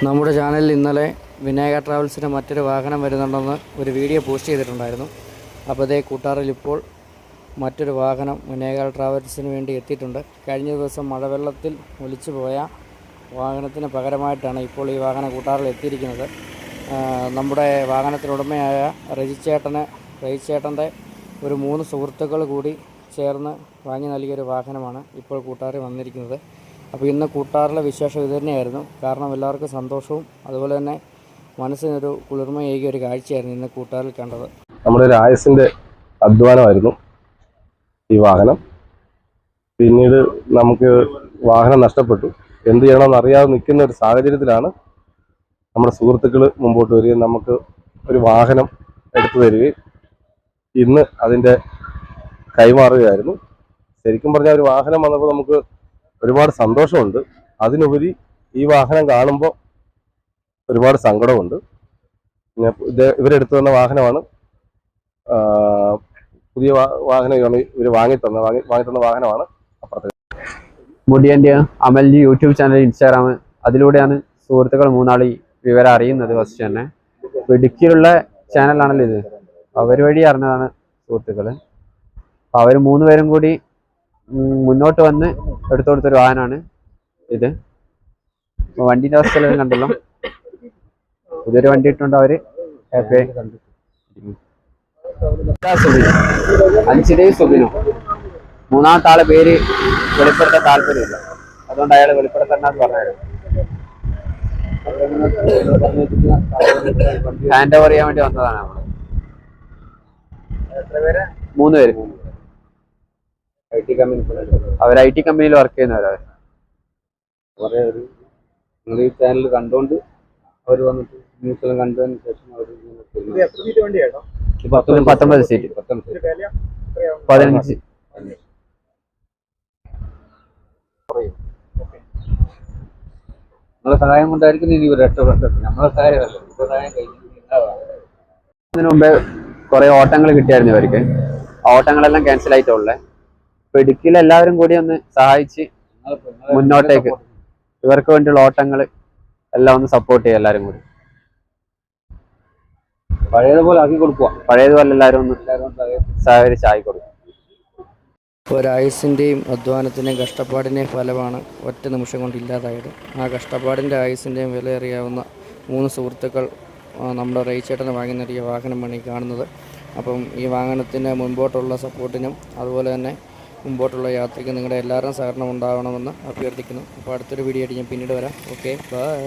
നമ്മുടെ ചാനലിൽ ഇന്നലെ വിനായക ട്രാവൽസിന് മറ്റൊരു വാഹനം വരുന്നുണ്ടെന്ന് ഒരു വീഡിയോ പോസ്റ്റ് ചെയ്തിട്ടുണ്ടായിരുന്നു. അപ്പോൾ അതേ കൂട്ടാറിൽ ഇപ്പോൾ മറ്റൊരു വാഹനം വിനായക ട്രാവൽസിന് വേണ്ടി എത്തിയിട്ടുണ്ട്. കഴിഞ്ഞ ദിവസം മഴവെള്ളത്തിൽ ഒലിച്ചു പോയ വാഹനത്തിന് പകരമായിട്ടാണ് ഇപ്പോൾ ഈ വാഹനം കൂട്ടാറിൽ എത്തിയിരിക്കുന്നത്. നമ്മുടെ വാഹനത്തിനുടമയായ റജിച്ചേട്ടൻ്റെ ഒരു 3 സുഹൃത്തുക്കൾ കൂടി ചേർന്ന് വാങ്ങി നൽകിയൊരു വാഹനമാണ് ഇപ്പോൾ കൂട്ടാറിൽ വന്നിരിക്കുന്നത്. അപ്പോൾ ഇന്ന് കൂട്ടാറിലെ വിശേഷം ഇത് തന്നെയായിരുന്നു. കാരണം എല്ലാവർക്കും സന്തോഷവും അതുപോലെ തന്നെ മനസ്സിനൊരു കുളിർമയേകിയ ഒരു കാഴ്ചയായിരുന്നു ഇന്ന് കൂട്ടാറിൽ കണ്ടത്. നമ്മുടെ ഒരു ആയുസിൻ്റെ അധ്വാനമായിരുന്നു ഈ വാഹനം. പിന്നീട് നമുക്ക് വാഹനം നഷ്ടപ്പെട്ടു. എന്ത് ചെയ്യണമെന്ന് അറിയാതെ നിൽക്കുന്ന ഒരു സാഹചര്യത്തിലാണ് നമ്മുടെ സുഹൃത്തുക്കൾ മുമ്പോട്ട് വരികയും നമുക്ക് ഒരു വാഹനം എടുത്തു തരികയും ഇന്ന് അതിൻ്റെ കൈമാറുകയായിരുന്നു. ശരിക്കും പറഞ്ഞാൽ ഒരു വാഹനം വന്നപ്പോൾ നമുക്ക് ഒരുപാട് സന്തോഷമുണ്ട്. അതിനുപരി ഈ വാഹനം കാണുമ്പോൾ ഒരുപാട് സങ്കടമുണ്ട്. ഇവരെടുത്തു തന്ന വാഹനമാണ്. പുതിയ വാഹനം ഇവർ വാങ്ങിത്തന്ന വാഹനമാണ്. അപ്പുറത്തെ മുടിയൻ്റെ അമൽജി യൂട്യൂബ് ചാനൽ, ഇൻസ്റ്റാഗ്രാം, അതിലൂടെയാണ് സുഹൃത്തുക്കൾ 3 വിവരം അറിയുന്നത്. ഫസ്റ്റ് തന്നെ ഇടുക്കിയിലുള്ള ചാനലാണല്ലോ ഇത്. അവർ വഴി അറിഞ്ഞതാണ് സുഹൃത്തുക്കൾ. അപ്പോൾ അവർ 3 പേരും കൂടി മുന്നോട്ട് വന്ന് എടുത്തു കൊടുത്തൊരു വാഹനമാണ് ഇത്. വണ്ടീൻ്റെ അവസ്ഥയെല്ലാം കണ്ടല്ലോ. പുതിയൊരു വണ്ടി ഇട്ടുണ്ട് അവർ. ഹാപ്പി 5 സുബിനു. 3ാമത്തെ ആളെ പേര് വെളിപ്പെടുത്താൻ താല്പര്യമില്ല, അതുകൊണ്ട് അയാൾ വെളിപ്പെടുത്തണ്ടെന്ന് പറഞ്ഞായിരുന്നു. ഹാൻഡ് ഓവർ ചെയ്യാൻ വേണ്ടി വന്നതാണ് നമ്മൾ. 3 പേര്. അവർ IT കമ്പനിയിൽ വർക്ക് ചെയ്യുന്നവരവർ. ഈ ചാനൽ കണ്ടുകൊണ്ട് അവർ വന്നിട്ട് ന്യൂസെല്ലാം കണ്ടതിന് ശേഷം അവർ 19 സീറ്റ് 15. നമ്മളെ സഹായം കൊണ്ടായിരിക്കും ഇനി ഇവർ രക്ഷപ്പെട്ടത്. നമ്മളെ സഹായമല്ല, സഹായം അതിനു മുമ്പേ കുറെ ഓട്ടങ്ങൾ കിട്ടിയായിരുന്നു ഇവർക്ക്. ആ ഓട്ടങ്ങളെല്ലാം ക്യാൻസൽ ആയിട്ടുള്ളത്. ഇപ്പൊ ഇടുക്കിയിൽ എല്ലാവരും കൂടി ഒന്ന് സഹായിച്ച് മുന്നോട്ടേക്ക് ഇവർക്ക് വേണ്ടിയുള്ള ഓട്ടങ്ങൾ എല്ലാം ഒന്ന് സപ്പോർട്ട് ചെയ്യുക. എല്ലാവരും കൂടി പഴയതുപോലെ ആക്കി കൊടുക്കുക. പഴയതുപോലെ എല്ലാവരും ഒന്ന് സഹകരിച്ച് ആക്കി കൊടുക്കുക. ഒരായുസിൻ്റെയും അധ്വാനത്തിൻ്റെയും കഷ്ടപ്പാടിൻ്റെയും ഫലമാണ് ഒറ്റ നിമിഷം കൊണ്ട് ഇല്ലാതായത്. ആ കഷ്ടപ്പാടിൻ്റെ ആയുസിൻ്റെയും വില അറിയാവുന്ന 3 സുഹൃത്തുക്കൾ നമ്മുടെ റജിച്ചേട്ടന് വാങ്ങി നൽകിയ വാഹനമാണ് ഈ കാണുന്നത്. അപ്പം ഈ വാഹനത്തിന് മുൻപോട്ടുള്ള സപ്പോർട്ടിനും അതുപോലെ തന്നെ മുമ്പോട്ടുള്ള യാത്രയ്ക്ക് നിങ്ങളുടെ എല്ലാവരും സഹകരണം ഉണ്ടാവണമെന്ന് അഭ്യർത്ഥിക്കുന്നു. അപ്പോൾ അടുത്തൊരു വീഡിയോ ആയിട്ട് ഞാൻ പിന്നീട് വരാം. Okay, by.